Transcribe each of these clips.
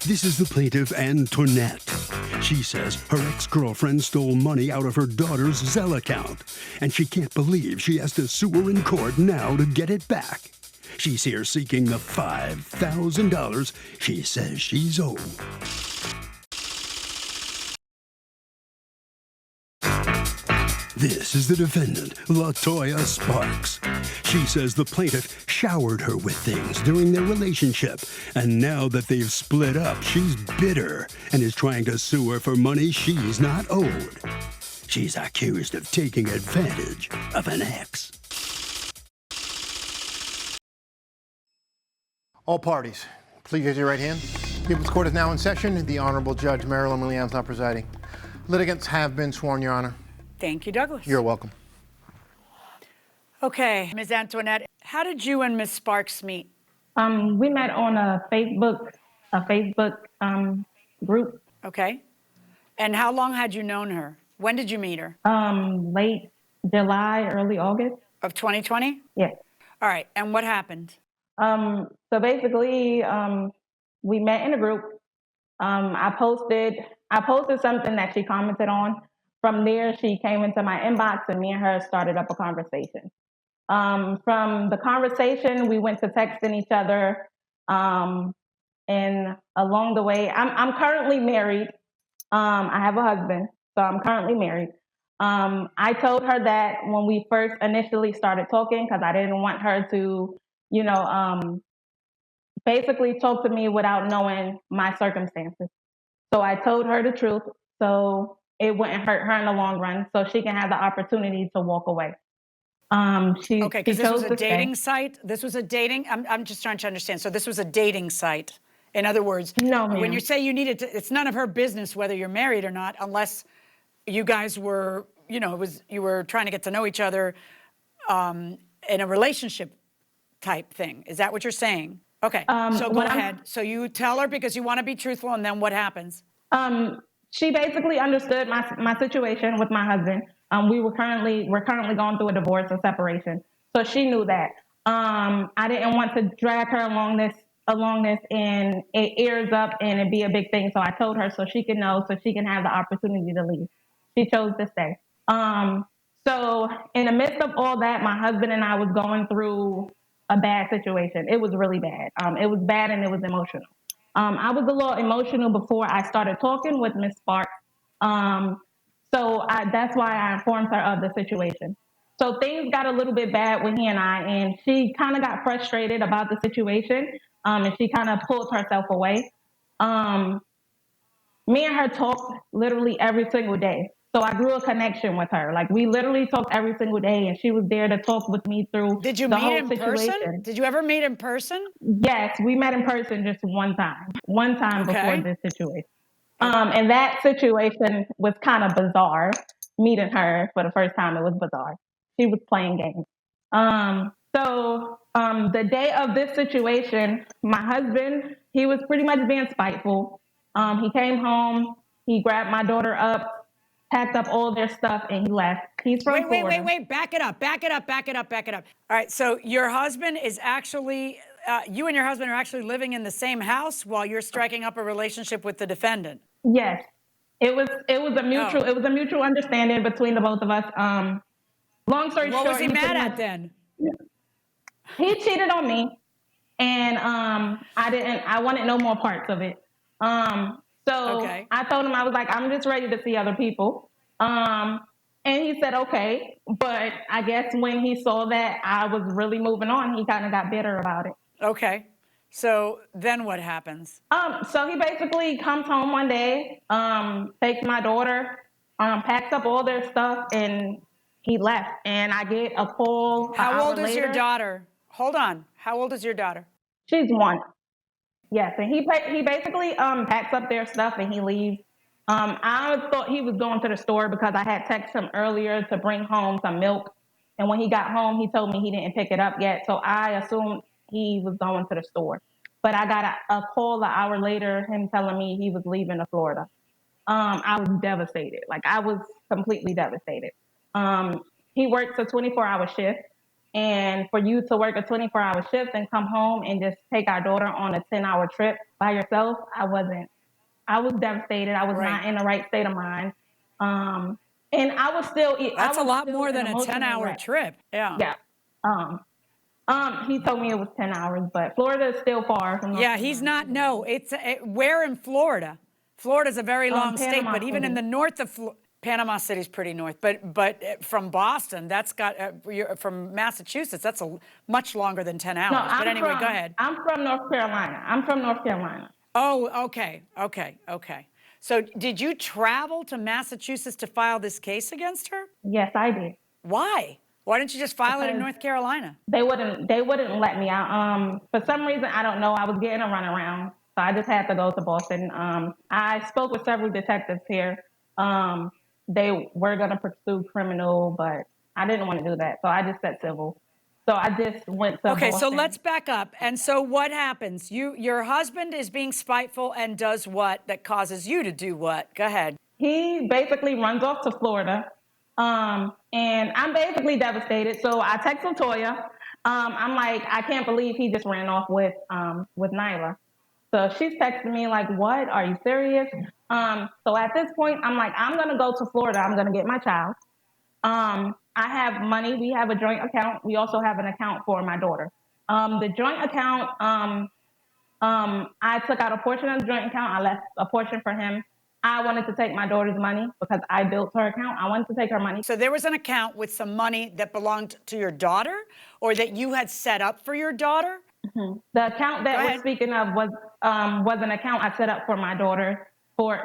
This is the plaintiff, Antoinette. She says her ex-girlfriend stole money out of her daughter's Zelle account, and she can't believe she has to sue her in court now to get it back. She's here seeking the $5,000 she says she's owed. This is the defendant, LaToya Sparks. She says the plaintiff showered her with things during their relationship, and now that they've split up, she's bitter and is trying to sue her for money she's not owed. She's accused of taking advantage of an ex. All parties, please raise your right hand. People's Court is now in session. The Honorable Judge Marilyn Williams now presiding. Litigants have been sworn, Your Honor. Thank you, Douglas. You're welcome. Okay, Ms. Antoinette, how did you and Ms. Sparks meet? We met on a Facebook group. Okay. And how long had you known her? When did you meet her? Late July, early August. Of 2020? Yes. All right, and what happened? So basically, we met in a group. I posted something that she commented on. From there, she came into my inbox and me and her started up a conversation. From the conversation, we went to texting each other. And along the way, I'm currently married. I have a husband, so I'm currently married. I told her that when we first initially started talking, because I didn't want her to, basically talk to me without knowing my circumstances. So I told her the truth. So it wouldn't hurt her in the long run, so she can have the opportunity to walk away. Okay, because this was a dating site? This was a dating, I'm just trying to understand. So this was a dating site. In other words, no, ma'am. When you say you needed to, it's none of her business whether you're married or not, unless you guys were, you were trying to get to know each other in a relationship type thing. Is that what you're saying? Okay, so go ahead. So you tell her because you want to be truthful, and then what happens? She basically understood my situation with my husband. We're currently going through a divorce or separation, so she knew that. I didn't want to drag her along this, and it airs up and it be a big thing. So I told her so she can know, so she can have the opportunity to leave. She chose to stay. So in the midst of all that, my husband and I was going through a bad situation. It was really bad. It was bad and it was emotional. I was a little emotional before I started talking with Ms. Sparks. So that's why I informed her of the situation. So things got a little bit bad with he and I, and she kind of got frustrated about the situation, and she kind of pulled herself away. Me and her talked literally every single day. So I grew a connection with her. Like, we literally talked every single day, and she was there to talk with me through Did you the meet whole in situation. person? Did you ever meet in person? Yes, we met in person just one time Okay. before this situation. And that situation was kind of bizarre. Meeting her for the first time, it was bizarre. She was playing games. So the day of this situation, my husband, he was pretty much being spiteful. He came home, he grabbed my daughter up, packed up all their stuff, and he left. He's from Florida. Wait, back it up. All right, so your husband is actually, you and your husband are actually living in the same house while you're striking up a relationship with the defendant. Yes, it was a mutual understanding between the both of us. Long story short, what was he mad at then? He cheated on me, and I wanted no more parts of it. So Okay. I told him, I was like, I'm just ready to see other people. And he said, okay. But I guess when he saw that I was really moving on, he kind of got bitter about it. Okay. So then what happens? So he basically comes home one day, takes my daughter, packs up all their stuff, and he left. And I get a call. How old is your daughter? Hold on. How old is your daughter? She's 1. Yes, and he basically packs up their stuff and he leaves. I thought he was going to the store because I had texted him earlier to bring home some milk. And when he got home, he told me he didn't pick it up yet. So I assumed he was going to the store. But I got a call an hour later, him telling me he was leaving to Florida. I was devastated. Like, I was completely devastated. He works a 24-hour shift. And for you to work a 24-hour shift and come home and just take our daughter on a 10-hour trip by yourself, I was devastated. I was Right. not in the right state of mind. And I was still, That's a lot more an than a emotional 10-hour wreck. trip. Yeah. Yeah. He told me it was 10 hours, but Florida is still far from North Yeah, he's Carolina. not. No, where in Florida? Florida's a very long state, Panama but even in City. the north of Panama City's pretty north. But from Boston, that's got from Massachusetts, that's much longer than 10 hours. No, But anyway, go ahead. I'm from North Carolina. I'm from North Carolina. Oh, okay. So did you travel to Massachusetts to file this case against her? Yes, I did. Why? Why didn't you just file it in Because North Carolina? they wouldn't let me out. For some reason, I don't know, I was getting a runaround. So I just had to go to Boston. I spoke with several detectives here. They were gonna pursue criminal, but I didn't want to do that. So I just said civil. So I just went to Okay, so Boston. let's back up. And so what happens? Your husband is being spiteful and does what that causes you to do what? Go ahead. He basically runs off to Florida. And I'm basically devastated. So I text Latoya. I'm like, I can't believe he just ran off with Nyla. So she's texting me like, what? Are you serious? So at this point, I'm like, I'm gonna go to Florida. I'm gonna get my child. I have money. We have a joint account. We also have an account for my daughter. The joint account, I took out a portion of the joint account. I left a portion for him. I wanted to take my daughter's money because I built her account. I wanted to take her money. So there was an account with some money that belonged to your daughter or that you had set up for your daughter? The account that we're speaking of was an account I set up for my daughter.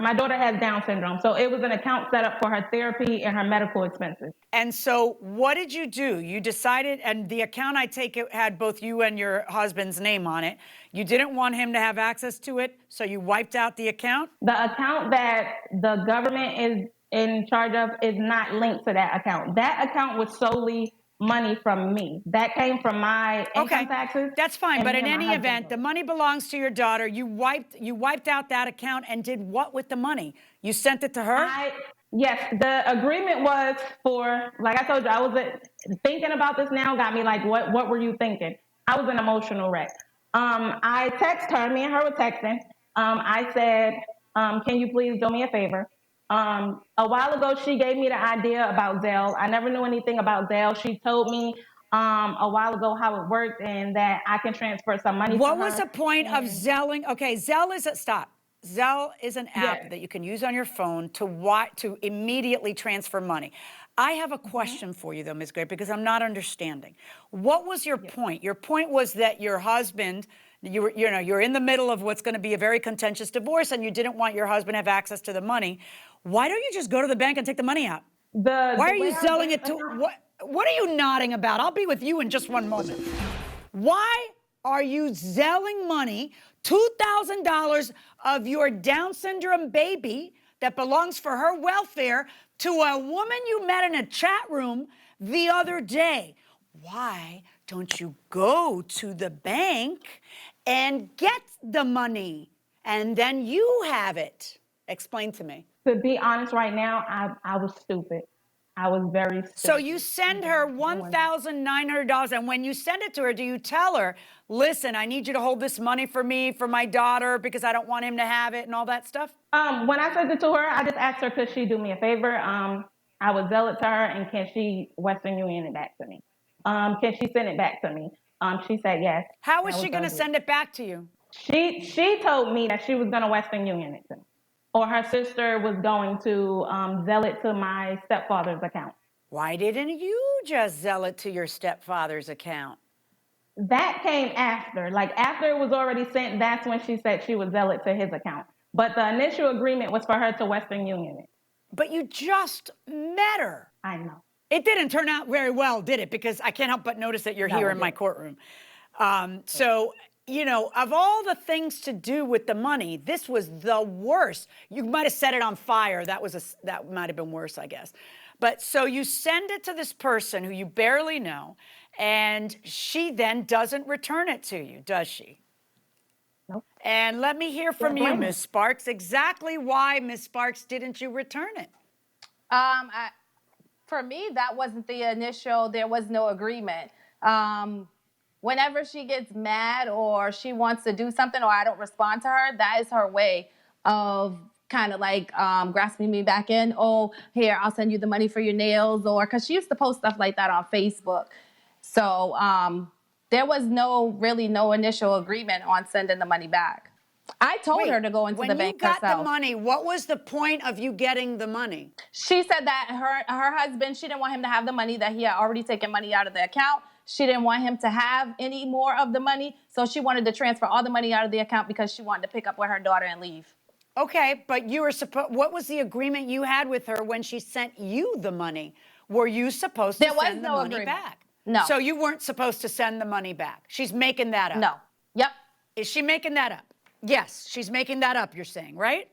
My daughter has Down syndrome, so it was an account set up for her therapy and her medical expenses. And so what did you do? You decided, and the account, I take it, had both you and your husband's name on it. You didn't want him to have access to it, so you wiped out the account? The account that the government is in charge of is not linked to that account. That account was solely money from me. That came from my income taxes. That's fine, but in any husband event, the money belongs to your daughter. You wiped out that account and did what with the money? You sent it to her? Yes, the agreement was for, like I told you, I was thinking about this now, got me like, what were you thinking? I was an emotional wreck. I text her, me and her were texting. I said, can you please do me a favor? A while ago, she gave me the idea about Zelle. I never knew anything about Zelle. She told me a while ago how it worked and that I can transfer some money to her. What was the point of Zelling? Okay, Zelle is Zelle is an app that you can use on your phone to immediately transfer money. I have a question for you, though, Ms. Gray, because I'm not understanding. What was your point? Your point was that your husband, you're in the middle of what's going to be a very contentious divorce, and you didn't want your husband to have access to the money. Why don't you just go to the bank and take the money out? Why are you selling it to? What are you nodding about? I'll be with you in just one moment. Why are you zelling money, $2,000 of your Down syndrome baby that belongs for her welfare, to a woman you met in a chat room the other day? Why don't you go to the bank and get the money and then you have it? Explain to me. To be honest, right now, I was stupid. I was very stupid. So you send her $1,900, and when you send it to her, do you tell her, listen, I need you to hold this money for me, for my daughter, because I don't want him to have it and all that stuff? When I sent it to her, I just asked her, could she do me a favor? I would Zelle it to her, and can she Western Union it back to me? Can she send it back to me? She said yes. How was she going to send it back to you? She told me that she was going to Western Union it to me. Or her sister was going to Zelle it to my stepfather's account. Why didn't you just Zelle it to your stepfather's account? That came after. Like, after it was already sent, that's when she said she would Zelle it to his account. But the initial agreement was for her to Western Union it. But you just met her. I know. It didn't turn out very well, did it? Because I can't help but notice that you're here in my courtroom. So, you know, of all the things to do with the money, this was the worst. You might have set it on fire. That might have been worse, I guess. But so you send it to this person who you barely know, and she then doesn't return it to you, does she? Nope. And let me hear from you, Ms. Sparks. Exactly why, Ms. Sparks, didn't you return it? For me, that wasn't the initial, there was no agreement. Whenever she gets mad or she wants to do something or I don't respond to her, that is her way of kind of like grasping me back in. Oh, here, I'll send you the money for your nails. Or because she used to post stuff like that on Facebook. So there was really no initial agreement on sending the money back. I told her to go into the bank herself. When you got the money, what was the point of you getting the money? She said that her husband, she didn't want him to have the money, that he had already taken money out of the account. She didn't want him to have any more of the money. So she wanted to transfer all the money out of the account because she wanted to pick up with her daughter and leave. Okay, but what was the agreement you had with her when she sent you the money? Were you supposed to send the money back? No. So you weren't supposed to send the money back. She's making that up. No. Yep. Is she making that up? Yes, she's making that up, you're saying, right?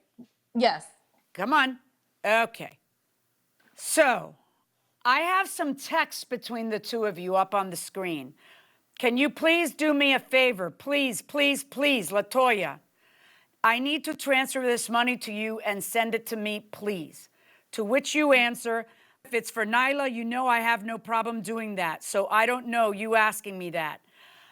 Yes. Come on. Okay. So I have some text between the two of you up on the screen. Can you please do me a favor? Please, please, please, LaToya. I need to transfer this money to you and send it to me, please. To which you answer, if it's for Nyla, you know I have no problem doing that. So I don't know you asking me that.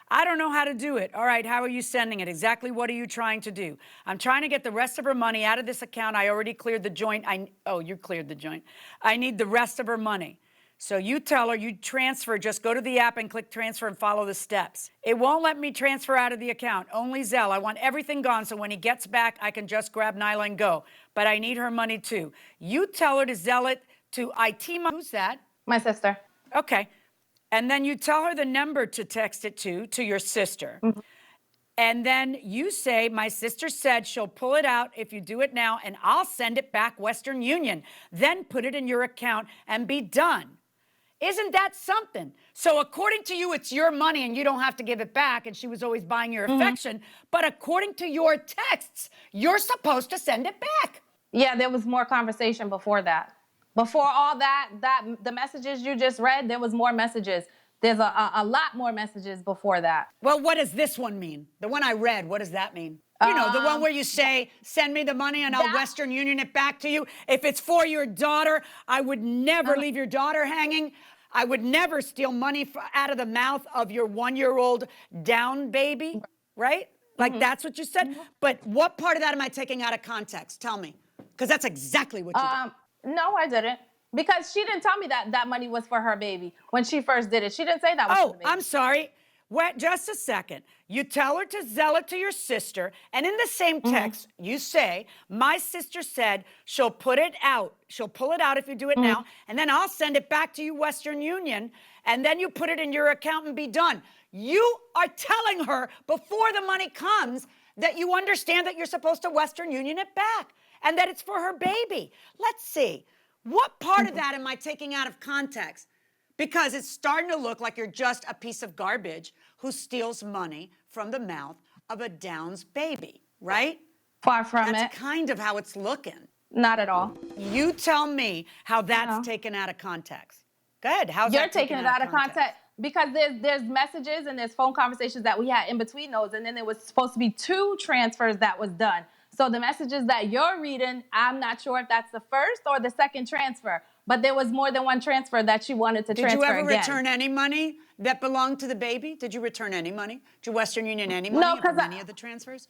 I don't know how to do it. All right, how are you sending it? Exactly what are you trying to do? I'm trying to get the rest of her money out of this account. I already cleared the joint. Oh, you cleared the joint. I need the rest of her money. So you tell her you transfer, just go to the app and click transfer and follow the steps. It won't let me transfer out of the account, only Zelle. I want everything gone so when he gets back, I can just grab Nyla and go. But I need her money too. You tell her to Zelle it to IT. Who's that? My sister. Okay. And then you tell her the number to text it to your sister. Mm-hmm. And then you say, my sister said she'll pull it out if you do it now, and I'll send it back Western Union. Then put it in your account and be done. Isn't that something? So according to you, it's your money and you don't have to give it back, and she was always buying your affection. But according to your texts, you're supposed to send it back. Yeah, there was more conversation before that. Before all that, the messages you just read, there was more messages. There's a lot more messages before that. Well, what does this one mean? The one I read, what does that mean? You know, the one where you say, send me the money and I'll Western Union it back to you. If it's for your daughter, I would never leave your daughter hanging. I would never steal money out of the mouth of your 1-year-old down baby, right? Like that's what you said. But what part of that am I taking out of context? Tell me. Because that's exactly what you did. No, I didn't. Because she didn't tell me that money was for her baby when she first did it. She didn't say that was for the baby. I'm sorry. Wait, just a second. You tell her to Zelle it to your sister, and in the same text, you say, my sister said she'll put it out. She'll pull it out if you do it now, and then I'll send it back to you, Western Union, and then you put it in your account and be done. You are telling her before the money comes that you understand that you're supposed to Western Union it back and that it's for her baby. Let's see. What part of that am I taking out of context? Because it's starting to look like you're just a piece of garbage who steals money from the mouth of a Downs baby, right? Far from it. That's kind of how it's looking. Not at all. You tell me how that's taken out of context. Go ahead. How's You're that taking it out of context? Because there's messages and there's phone conversations that we had in between those, and then there was supposed to be 2 transfers that was done. So the messages that you're reading, I'm not sure if that's the first or the second transfer, but there was more than one transfer that she wanted to transfer again. Did you ever return any money that belonged to the baby? Did you return any money? Did you Western Union any money from any of the transfers?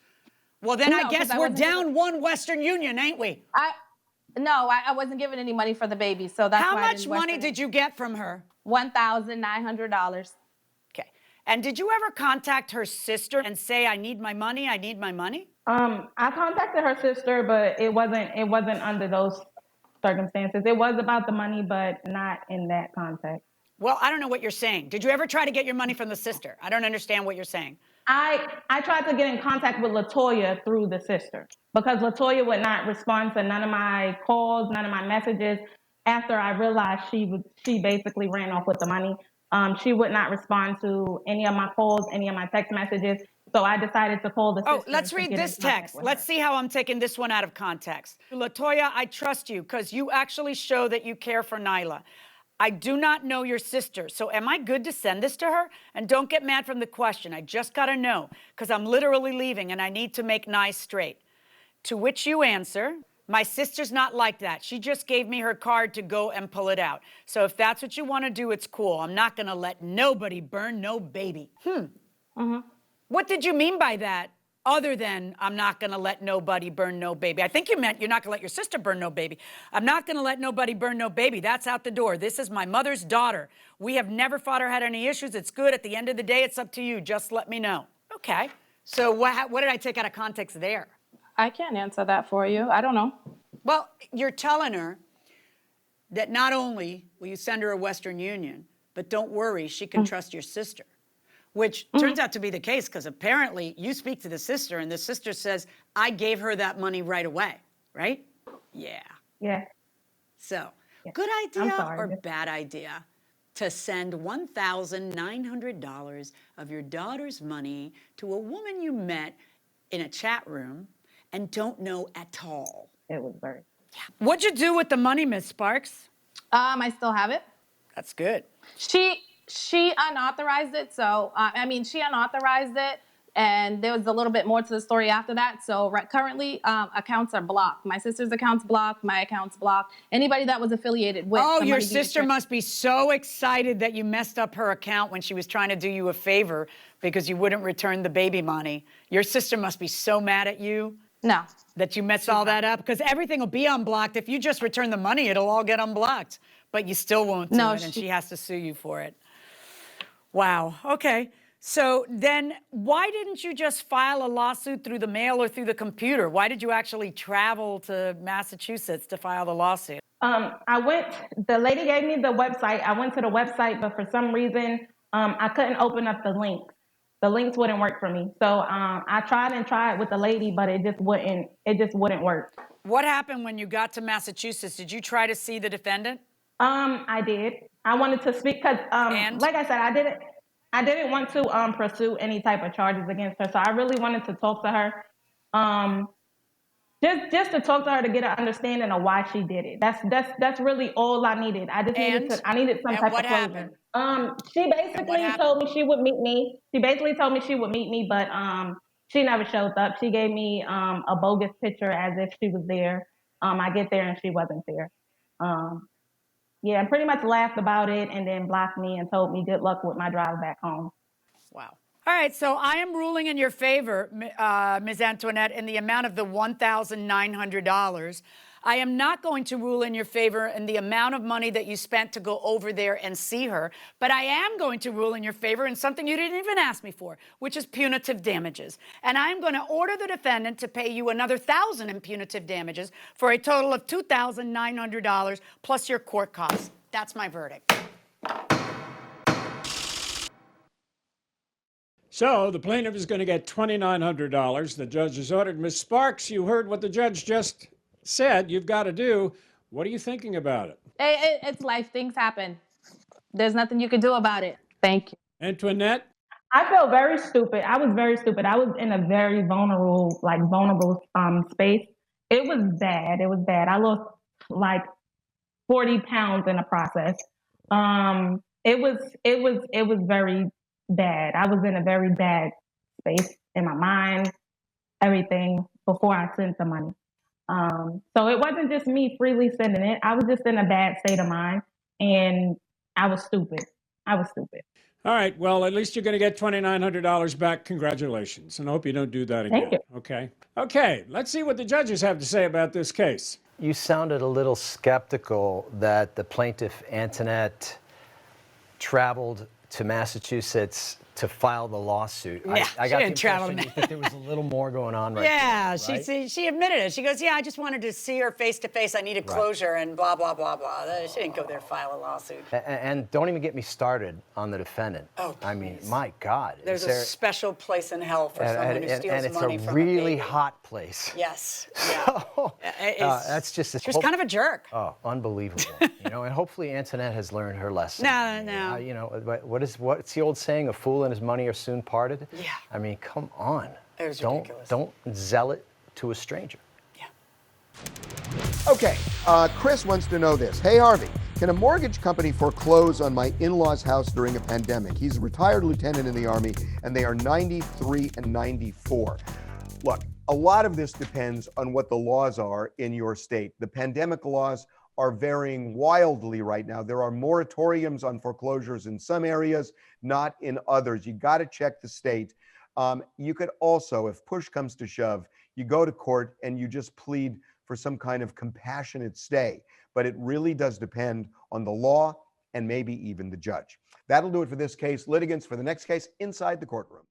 Well, then I guess we're down one Western Union, ain't we? I wasn't giving any money for the baby, so that's why How much money did you get from her? $1,900. Okay. And did you ever contact her sister and say, I need my money, I need my money? I contacted her sister, but it wasn't under those circumstances. It was about the money, but not in that context. Well, I don't know what you're saying. Did you ever try to get your money from the sister? I don't understand what you're saying. I tried to get in contact with LaToya through the sister because LaToya would not respond to none of my calls, none of my messages. After I realized she basically ran off with the money. She would not respond to any of my calls, any of my text messages. So I decided to call the sister. Oh, let's read this text. Let's see how I'm taking this one out of context. LaToya, I trust you because you actually show that you care for Nyla. I do not know your sister, so am I good to send this to her? And don't get mad from the question. I just got to know because I'm literally leaving and I need to make Nye straight. To which you answer, My sister's not like that. She just gave me her card to go and pull it out. So if that's what you want to do, it's cool. I'm not going to let nobody burn no baby. What did you mean by that? Other than I'm not going to let nobody burn no baby. I think you meant you're not going to let your sister burn no baby. I'm not going to let nobody burn no baby. That's out the door. This is my mother's daughter. We have never fought or had any issues. It's good. At the end of the day, it's up to you. Just let me know. Okay. So what did I take out of context there? I can't answer that for you. I don't know. Well, you're telling her that not only will you send her a Western Union, but don't worry, she can trust your sister. Which turns out to be the case because apparently you speak to the sister and the sister says, I gave her that money right away, right? Yeah. Yeah. So, good I'm idea sorry. or bad idea to send $1,900 of your daughter's money to a woman you met in a chat room and don't know at all? It was very. What'd you do with the money, Miss Sparks? I still have it. That's good. She unauthorized it. So, she unauthorized it. And there was a little bit more to the story after that. So currently, accounts are blocked. My sister's account's blocked. My account's blocked. Anybody that was affiliated with. Oh, the your money being sister must be so excited that you messed up her account when she was trying to do you a favor because you wouldn't return the baby money. Your sister must be so mad at you. No. That you messed all that up? Because everything will be unblocked. If you just return the money, it'll all get unblocked. But you still won't do it, and she has to sue you for it. Wow. Okay. So then why didn't you just file a lawsuit through the mail or through the computer? Why did you actually travel to Massachusetts to file the lawsuit? The lady gave me the website. I went to the website, but for some reason, I couldn't open up the links. The links wouldn't work for me. So I tried with the lady, but it just wouldn't work. What happened when you got to Massachusetts? Did you try to see the defendant? I did. I wanted to speak because, like I said, I didn't want to pursue any type of charges against her. So I really wanted to talk to her, just to talk to her to get an understanding of why she did it. That's really all I needed. I just needed some type of closure. She basically told me she would meet me. But she never showed up. She gave me a bogus picture as if she was there. I get there and she wasn't there. Yeah, and pretty much laughed about it and then blocked me and told me good luck with my drive back home. Wow. All right, so I am ruling in your favor, Ms. Antoinette, in the amount of the $1,900. I am not going to rule in your favor in the amount of money that you spent to go over there and see her, but I am going to rule in your favor in something you didn't even ask me for, which is punitive damages. And I'm going to order the defendant to pay you another $1,000 in punitive damages for a total of $2,900 plus your court costs. That's my verdict. So the plaintiff is going to get $2,900. The judge has ordered. Ms. Sparks, you heard what the judge just said you've got to do. What are you thinking about it? It's life. Things happen. There's nothing you can do about it. Thank you. Antoinette? I felt very stupid. I was very stupid. I was in a very vulnerable space. It was bad. I lost like 40 pounds in the process. It was very bad. I was in a very bad space in my mind, everything before I sent the money. So it wasn't just me freely sending it. I was just in a bad state of mind and I was stupid. All right. Well, at least you're going to get $2,900 back. Congratulations. And I hope you don't do that again. Thank you. Okay. Let's see what the judges have to say about this case. You sounded a little skeptical that the plaintiff, Antoinette, traveled to Massachusetts to file the lawsuit. Yeah, I got the didn't travel impression that there was a little more going on right yeah, there, right? she admitted it. She goes, yeah, I just wanted to see her face to face. I needed closure and blah, blah, blah, blah. She didn't go there file a lawsuit. And don't even get me started on the defendant. Oh, I mean, my God. There's a special place in hell for someone who steals money from a baby. And it's a really hot place. Yes. Yeah. So, that's just she was kind of a jerk. Oh, unbelievable. And hopefully Antoinette has learned her lesson. No. What's the old saying? A fool and his money are soon parted? Yeah. I mean, come on. It was ridiculous. Don't sell it to a stranger. Yeah. Okay, Chris wants to know this. Hey, Harvey, can a mortgage company foreclose on my in-laws' house during a pandemic? He's a retired lieutenant in the Army, and they are 93 and 94. Look, A lot of this depends on what the laws are in your state. The pandemic laws are varying wildly right now. There are moratoriums on foreclosures in some areas, not in others. You got to check the state. You could also, if push comes to shove, you go to court and you just plead for some kind of compassionate stay. But it really does depend on the law and maybe even the judge. That'll do it for this case. Litigants, for the next case, inside the courtroom.